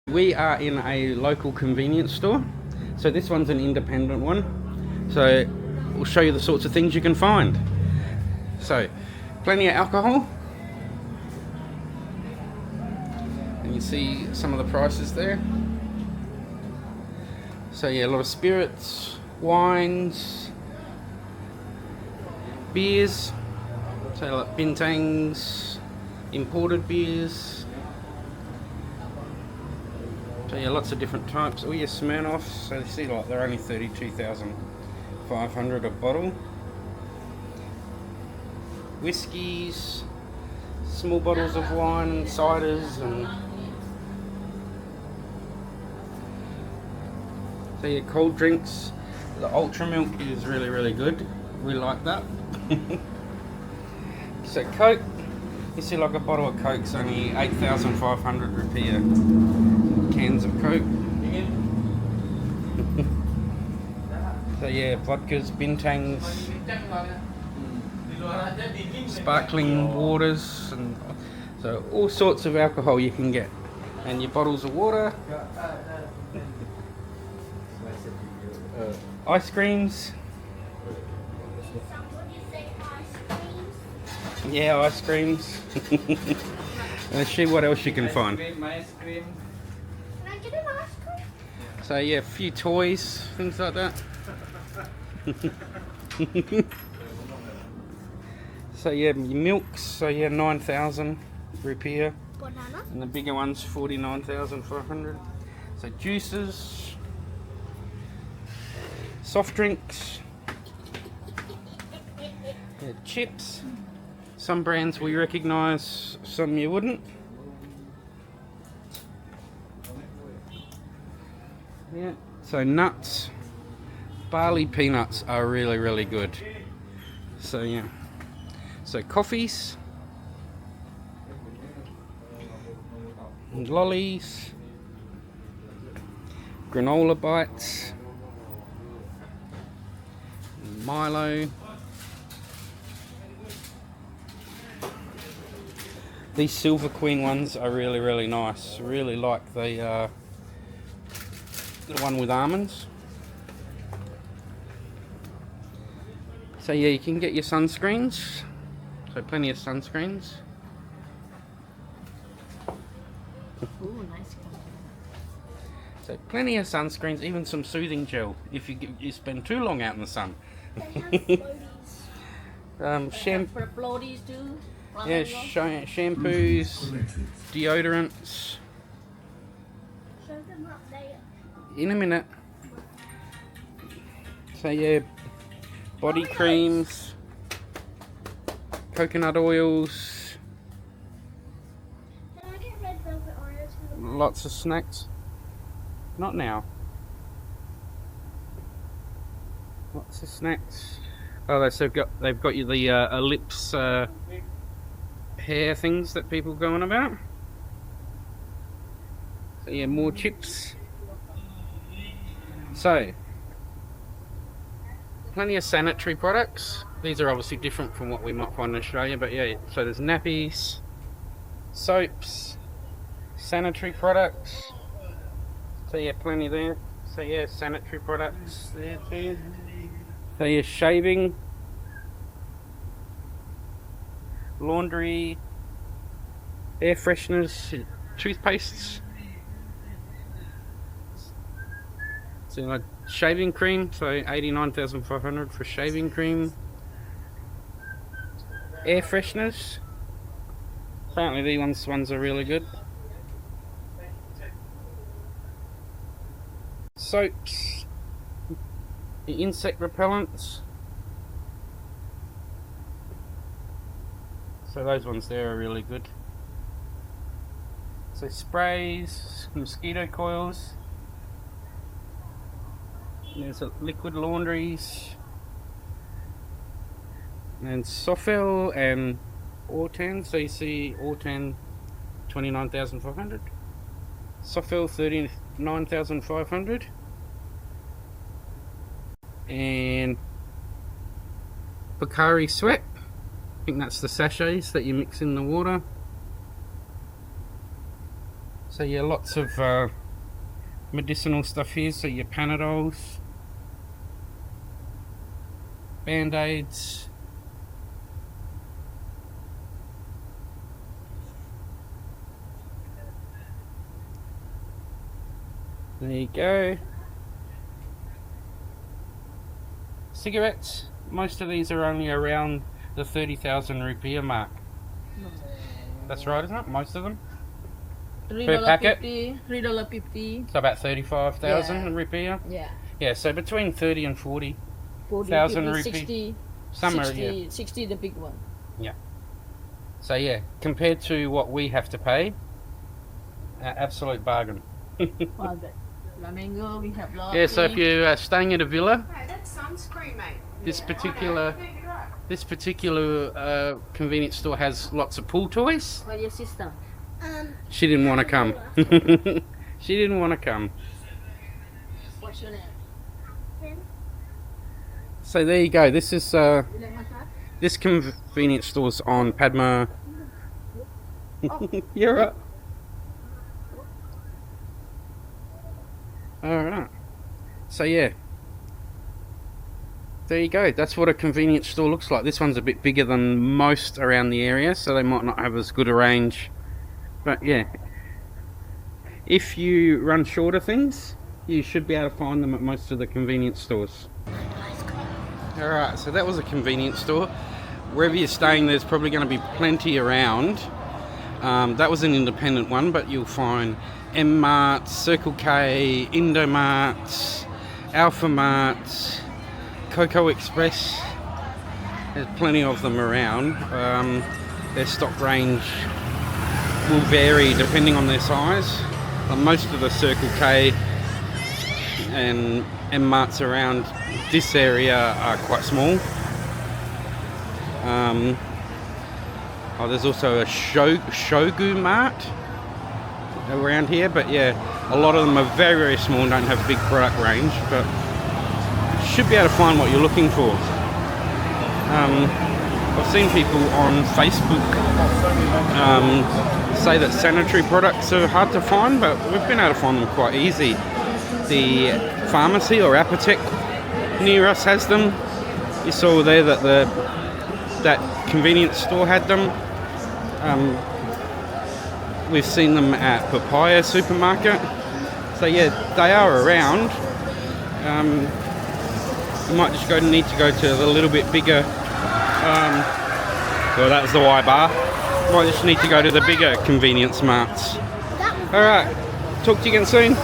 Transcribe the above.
We are in a local convenience store. So this one's an independent one. So we'll show you the sorts of things you can find. So, plenty of alcohol. And you see some of the prices there. So yeah, a lot of spirits, wines, beers. So like bintangs, imported beers. So yeah, lots of different types. Oh yeah, Smirnoffs. So you see, like they're only 32,500 a bottle. Whiskies, small bottles of wine, ciders, and so yeah, cold drinks. The ultra milk is really good. We like that. So Coke. You see, like a bottle of Coke's only 8,500 rupiah. Cans of Coke. So yeah, vodkas, bintangs, sparkling waters, and so all sorts of alcohol you can get. And your bottles of water, ice creams. Yeah, ice creams. Let's see what else you can find. Ice cream. Can I get an ice cream? So yeah, a few toys, things like that. So yeah, your milks, so yeah, 9,000 rupiah. Banana. And the bigger ones, 49,500. So juices, soft drinks, yeah, chips. Some brands we recognise, some you wouldn't. Yeah. So nuts, Bali peanuts are really good. So yeah. So coffees, and lollies, granola bites, Milo. These Silver Queen ones are really nice. Really like the one with almonds. So yeah, you can get your sunscreens. So plenty of sunscreens. Ooh, nice. So plenty of sunscreens, even some soothing gel if you spend too long out in the sun. Shampoo. For the bloaties too. Yeah, shampoos, deodorants. Show them up there. In a minute. So yeah, body creams, coconut oils, Can I get red velvet Oreos for the lots of snacks. Not now. Lots of snacks. Oh, they've got you the ellipse hair things that people go on about. So yeah, more chips. So plenty of sanitary products. These are obviously different from what we might find in Australia, but yeah, so there's nappies, soaps, sanitary products. So yeah, plenty there. So yeah, sanitary products there too. So yeah, shaving, laundry, air fresheners, toothpastes. So like shaving cream, so 89,500 for shaving cream. Air fresheners. Apparently these ones are really good. Soaps. The insect repellents. So those ones there are really good. So sprays, mosquito coils. There's a liquid laundries. And Sofel and Ortan. So you see Ortan 29,500. Sofel 39,500. And Pocari Sweat. I think that's the sachets that you mix in the water. So yeah, lots of medicinal stuff here. So your Panadols, Band-Aids, there you go. Cigarettes, most of these are only around the 30,000 rupiah mark. That's right, isn't it? Most of them? Per packet? $3.50. So about 35,000 rupiah? Yeah. Yeah, so between 30 and 40. 40, 1,000 50, rupee. 60. Some are, 60, yeah. 60 the big one. Yeah. So yeah, compared to what we have to pay, absolute bargain. Flamingo, we have lots. Yeah, so if you're staying at a villa, Hey, that's sunscreen, mate. this particular convenience store has lots of pool toys. Where's your sister? She didn't want to come. She didn't want to come. What's your name? So there you go. This is You like massage? this convenience store's on Padma. You're right. Alright. So yeah. There you go. That's what a convenience store looks like. This one's a bit bigger than most around the area, so they might not have as good a range. But yeah. If you run short of things, you should be able to find them at most of the convenience stores. Alright, so that was a convenience store. Wherever you're staying, there's probably going to be plenty around. That was an independent one, but you'll find M Mart, Circle K, Indomart, Alpha Mart, Coco Express. There's plenty of them around. Their stock range will vary depending on their size. Most of the Circle K and M Marts around this area are quite small. There's also a Shogu Mart around here, but yeah, a lot of them are very, very small and don't have big product range, but you should be able to find what you're looking for. I've seen people on Facebook say that sanitary products are hard to find, but we've been able to find them quite easy. The pharmacy or apothec near us has them. You saw there that that convenience store had them. We've seen them at Papaya supermarket. So yeah, they are around. You might just need to go to a little bit bigger. Well, that was the Y bar. Might just need to go to the bigger convenience marts. Alright, talk to you again soon.